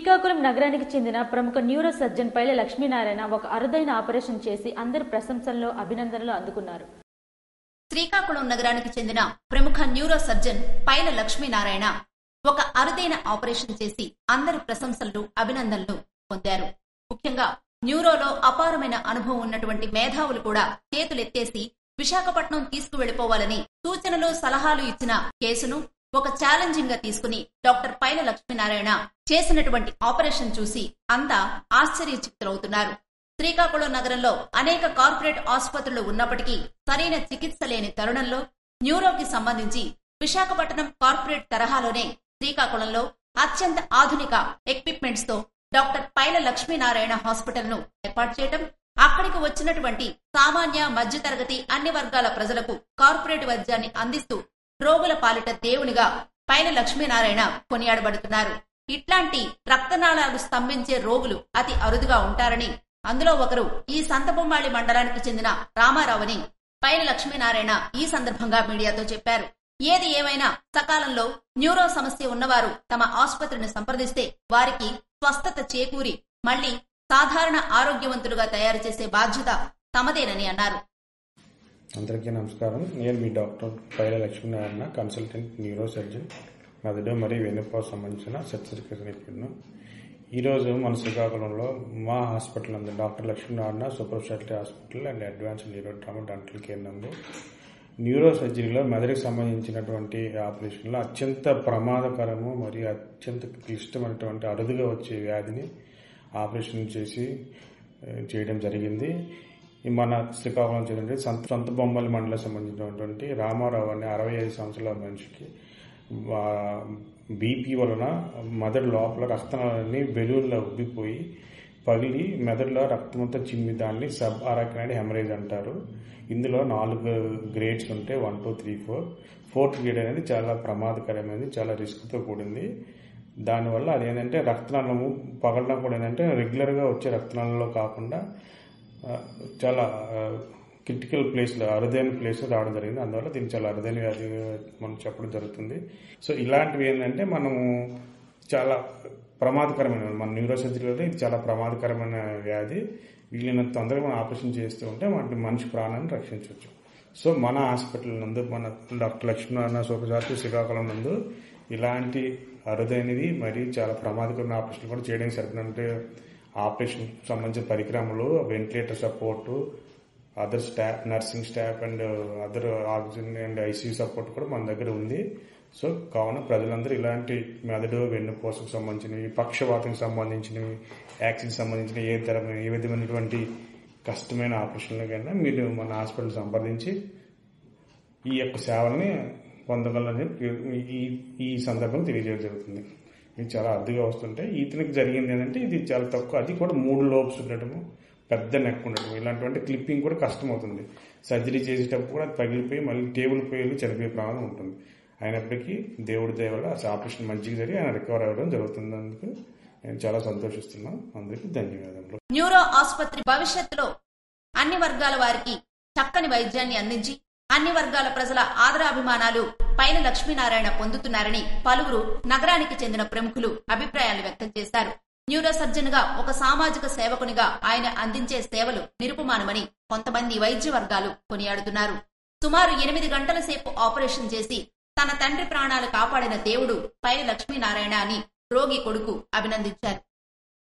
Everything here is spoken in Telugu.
శ్రీకాకుళం నగరానికి చెందిన ప్రముఖ న్యూరో సర్జన్ పైల లక్ష్మీనారాయణ ఒక అరుదైన ఆపరేషన్ చేసి అందరి ప్రశంసలను అభినందనలు అందుకున్నారు. శ్రీకాకుళం నగరానికి చెందిన ప్రముఖ న్యూరో సర్జన్ పైల లక్ష్మీనారాయణ ఒక అరుదైన ఆపరేషన్ చేసి అందరి ప్రశంసలు అభినందనలు పొందారు. ముఖ్యంగా న్యూరోలో అపారమైన అనుభవం ఉన్నటువంటి మేధావులు కూడా చేతులెత్తేసి విశాఖపట్నం తీసుకువెళ్లిపోవాలని సూచనలు సలహాలు ఇచ్చిన కేసును ఒక ఛాలెంజింగ్ గా తీసుకుని డాక్టర్ పైల లక్ష్మీనారాయణ చేసినటువంటి ఆపరేషన్ చూసి అంతా ఆశ్చర్యచకితులవుతున్నారు. శ్రీకాకుళం నగరంలో అనేక కార్పొరేట్ ఆసుపత్రులు ఉన్నప్పటికీ సరైన చికిత్స లేని తరుణంలో న్యూరోకి సంబంధించి విశాఖపట్నం కార్పొరేట్ తరహాలోనే శ్రీకాకుళంలో అత్యంత ఆధునిక ఎక్విప్మెంట్స్ తో డాక్టర్ పైల లక్ష్మీనారాయణ హాస్పిటల్ ను ఏర్పాటు చేయడం, అక్కడికి వచ్చినటువంటి సామాన్య మధ్యతరగతి అన్ని వర్గాల ప్రజలకు కార్పొరేట్ వైద్యాన్ని అందిస్తూ రోగుల పాలిట దేవునిగా పైల లక్ష్మీనారాయణ కొనియాడబడుతున్నారు. ఇట్లాంటి రక్తనాళాలు స్తంభించే రోగులు అతి అరుదుగా ఉంటారని, అందులో ఒకరు ఈ సంతబొమ్మాళి మండలానికి చెందిన రామారావుని పైల లక్ష్మీనారాయణ ఈ సందర్భంగా మీడియాతో చెప్పారు. ఏది ఏమైనా సకాలంలో న్యూరో సమస్య ఉన్నవారు తమ ఆసుపత్రిని సంప్రదిస్తే వారికి స్వస్థత చేకూరి మళ్లీ సాధారణ ఆరోగ్యవంతులుగా తయారు చేసే బాధ్యత తమదేనని అన్నారు. అందరికీ నమస్కారం. నేను మీ doctor Paila Lakshminarayana, consultant neuro surgeon, మెదడు మరియు వెన్నుపోటు సంబంధించిన శస్త్రచికిత్స నిపుణుడు. ఈరోజు మన శ్రీకాకుళంలో మా హాస్పిటల్ నందు doctor Lakshminarayana super speciality hospital and advance neuro trauma dental care నందు న్యూరో సర్జరీలో మెదడుకు సంబంధించినటువంటి ఆపరేషన్లో అత్యంత ప్రమాదకరము మరియు అత్యంత క్లిష్టమైనటువంటి అరుదుగా వచ్చే వ్యాధిని ఆపరేషన్ చేసి చేయడం జరిగింది. మన శ్రీకాకుళం చెందిన సంతబొమ్మాళి మండలం సంబంధించినటువంటి రామారావు అనే 65 సంవత్సరాల మనిషికి బీపీ వలన మెదడు లోపల రక్తనాళాన్ని బెలూన్లో ఉబ్బిపోయి పగిలి మెదడులో రక్తమంతా చిమ్మి దాన్ని సబ్ అరాకినాయిడ్ హెమరేజ్ అంటారు. ఇందులో 4 గ్రేడ్స్ ఉంటే 1, 2, 3, 4. 4th గ్రేడ్ అనేది చాలా ప్రమాదకరమైనది, చాలా రిస్క్తో కూడింది. దానివల్ల అదేంటంటే రక్తనాళము పగలడం కూడా ఏంటంటే రెగ్యులర్గా వచ్చే రక్తనాళంలో కాకుండా చాలా క్రిటికల్ ప్లేస్లో అరుదైన ప్లేస్లో రావడం జరిగింది. అందువల్ల దీనికి చాలా అరుదైన వ్యాధి మనం చెప్పడం జరుగుతుంది. సో ఇలాంటివి ఏంటంటే మనము చాలా ప్రమాదకరమైన మన న్యూరో సర్జరీలో ఇది చాలా ప్రమాదకరమైన వ్యాధి. వీళ్ళని తొందరగా మనం ఆపరేషన్ చేస్తూ ఉంటే వాటి మనిషి ప్రాణాన్ని రక్షించవచ్చు. సో మన హాస్పిటల్ నందు మన doctor Lakshminarayana super speciality Srikakulam నందు ఇలాంటి అరుదైనది మరియు చాలా ప్రమాదకరమైన ఆపరేషన్ కూడా చేయడానికి సరిపడినంటే ఆపరేషన్ సంబంధించిన పరికరములు, ventilator support, other staff, nursing staff and other oxygen and ICU support కూడా మన దగ్గర ఉంది. సో కావున ప్రజలందరూ ఇలాంటి మెదడు వెన్నుపూసకు సంబంధించినవి, పక్షవాతానికి సంబంధించినవి, యాక్సిడెంట్ సంబంధించిన ఏ విధమైనటువంటి కష్టమైన ఆపరేషన్లకైనా మీరు మన హాస్పిటల్ సంప్రదించి ఈ యొక్క సేవల్ని పొందగలని ఈ సందర్భంగా తెలియజేయడం జరుగుతుంది. ఇది చాలా అరుదుగా వస్తుంటే ఇతనికి జరిగింది ఏంటంటే ఇది చాలా తక్కువ, అది కూడా 3 లోబ్స్ ఉండటము, పెద్ద నెక్ ఉండటం, ఇలాంటివంటే క్లిప్పింగ్ కూడా కష్టమవుతుంది. సర్జరీ చేసేటప్పుడు కూడా అది పగిలిపోయి మళ్ళీ టేబుల్ పోయి చనిపోయే ప్రమాదం ఉంటుంది. అయినప్పటికీ దేవుడి దయ వల్ల ఆపరేషన్ మంచిగా జరిగి ఆయన రికవర్ అవ్వడం జరుగుతున్నందుకు నేను చాలా సంతోషిస్తున్నాను. అందరికీ ధన్యవాదాలు. న్యూరో ఆసుపత్రి భవిష్యత్తులో అన్ని వర్గాల వారికి చక్కని వైద్యాన్ని అందించి అన్ని వర్గాల ప్రజల ఆదరాభిమానాలు పైల లక్ష్మీనారాయణ పొందుతున్నారని పలువురు నగరానికి చెందిన ప్రముఖులు అభిప్రాయాలు వ్యక్తం చేశారు. న్యూరో సర్జన్ గా ఒక సామాజిక సేవకునిగా ఆయన అందించే సేవలు నిరుపమానమని కొంతమంది వైద్య వర్గాలు కొనియాడుతున్నారు. సుమారు 8 గంటల సేపు ఆపరేషన్ చేసి తన తండ్రి ప్రాణాలు కాపాడిన దేవుడు పైల లక్ష్మీనారాయణ అని రోగి కొడుకు అభినందించారు.